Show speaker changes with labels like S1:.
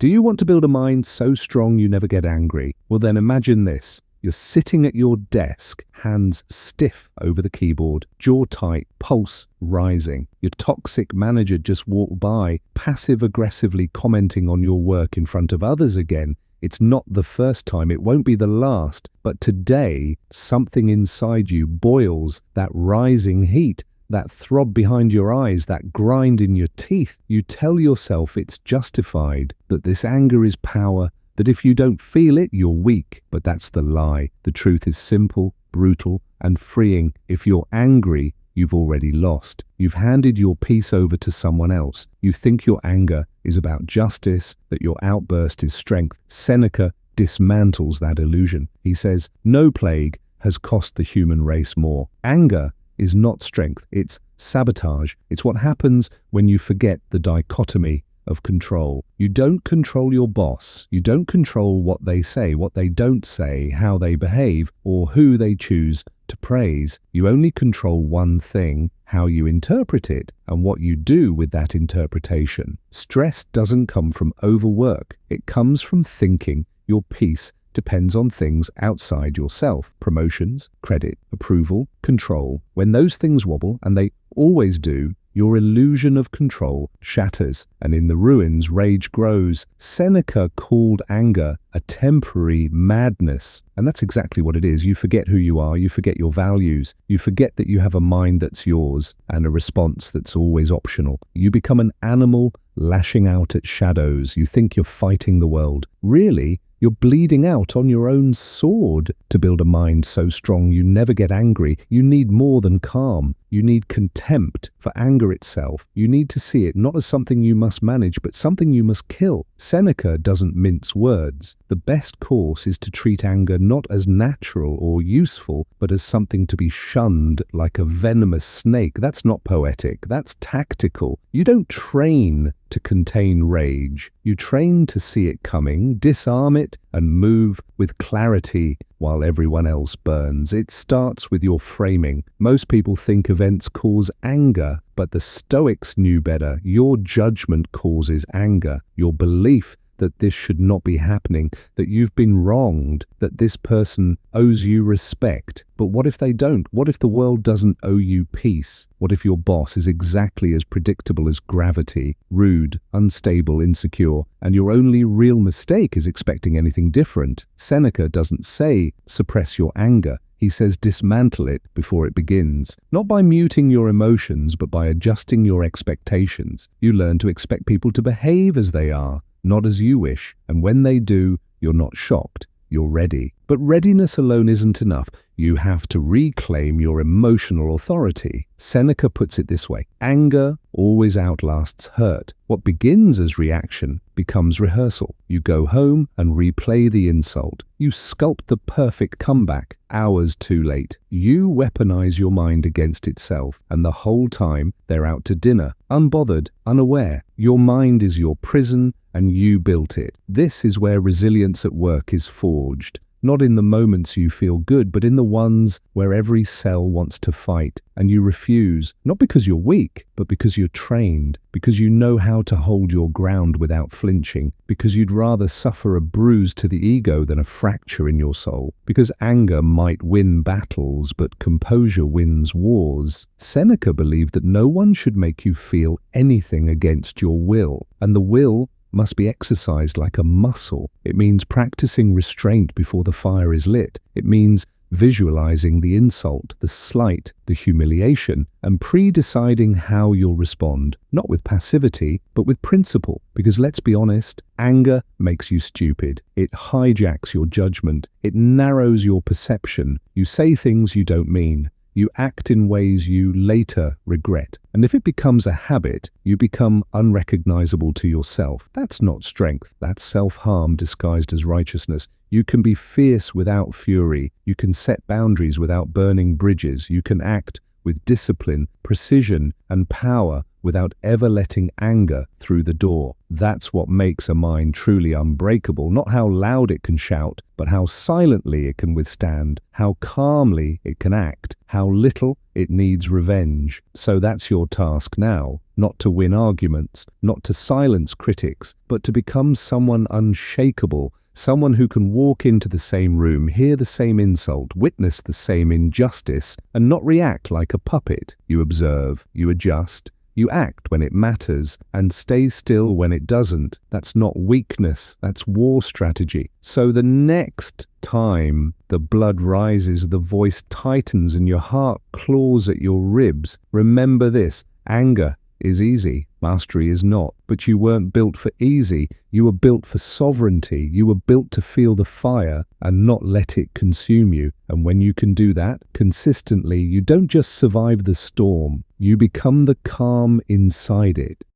S1: Do you want to build a mind so strong you never get angry? Well, then imagine this. You're sitting at your desk, hands stiff over the keyboard, jaw tight, pulse rising. Your toxic manager just walked by, passive-aggressively commenting on your work in front of others again. It's not the first time, it won't be the last, but today, something inside you boils, that rising heat, that throb behind your eyes, that grind in your teeth. You tell yourself it's justified, that this anger is power, that if you don't feel it, you're weak. But that's the lie. The truth is simple, brutal, and freeing. If you're angry, you've already lost. You've handed your peace over to someone else. You think your anger is about justice, that your outburst is strength. Seneca dismantles that illusion. He says, no plague has cost the human race more. Anger is not strength, it's sabotage. It's what happens when you forget the dichotomy of control. You don't control your boss. You don't control what they say, what they don't say, how they behave, or who they choose to praise. You only control one thing, how you interpret it, and what you do with that interpretation. Stress doesn't come from overwork. It comes from thinking your peace depends on things outside yourself. Promotions, credit, approval, control. When those things wobble, and they always do, your illusion of control shatters, and in the ruins rage grows. Seneca called anger a temporary madness, and that's exactly what it is. You forget who you are, you forget your values, you forget that you have a mind that's yours and a response that's always optional. You become an animal lashing out at shadows. You think you're fighting the world. Really, you're bleeding out on your own sword. To build a mind so strong you never get angry, you need more than calm. You need contempt for anger itself. You need to see it not as something you must manage, but something you must kill. Seneca doesn't mince words. The best course is to treat anger not as natural or useful, but as something to be shunned like a venomous snake. That's not poetic, that's tactical. You don't train to contain rage. You train to see it coming, disarm it, and move with clarity while everyone else burns. It starts with your framing. Most people think events cause anger, but the Stoics knew better. Your judgment causes anger. Your belief that this should not be happening, that you've been wronged, that this person owes you respect. But what if they don't? What if the world doesn't owe you peace? What if your boss is exactly as predictable as gravity, rude, unstable, insecure, and your only real mistake is expecting anything different? Seneca doesn't say suppress your anger. He says dismantle it before it begins. Not by muting your emotions, but by adjusting your expectations. You learn to expect people to behave as they are, not as you wish, and when they do, you're not shocked, you're ready. But readiness alone isn't enough. You have to reclaim your emotional authority. Seneca puts it this way: anger always outlasts hurt. What begins as reaction becomes rehearsal. You go home and replay the insult. You sculpt the perfect comeback hours too late. You weaponize your mind against itself, and the whole time they're out to dinner, unbothered, unaware. Your mind is your prison, and you built it. This is where resilience at work is forged. Not in the moments you feel good, but in the ones where every cell wants to fight and you refuse, not because you're weak, but because you're trained, because you know how to hold your ground without flinching, because you'd rather suffer a bruise to the ego than a fracture in your soul, because anger might win battles, but composure wins wars. Seneca believed that no one should make you feel anything against your will, and the will must be exercised like a muscle. It means practicing restraint before the fire is lit. It means visualizing the insult, the slight, the humiliation, and pre-deciding how you'll respond, not with passivity, but with principle. Because let's be honest, anger makes you stupid. It hijacks your judgment. It narrows your perception. You say things you don't mean. You act in ways you later regret. And if it becomes a habit, you become unrecognizable to yourself. That's not strength. That's self-harm disguised as righteousness. You can be fierce without fury. You can set boundaries without burning bridges. You can act with discipline, precision, and power without ever letting anger through the door. That's what makes a mind truly unbreakable, not how loud it can shout, but how silently it can withstand, how calmly it can act, how little it needs revenge. So that's your task now, not to win arguments, not to silence critics, but to become someone unshakable, someone who can walk into the same room, hear the same insult, witness the same injustice, and not react like a puppet. You observe, you adjust, you act when it matters, and stay still when it doesn't. That's not weakness, that's war strategy. So the next time the blood rises, the voice tightens, and your heart claws at your ribs, remember this: anger is easy, mastery is not. But you weren't built for easy, you were built for sovereignty. You were built to feel the fire and not let it consume you. And when you can do that consistently, you don't just survive the storm, you become the calm inside it.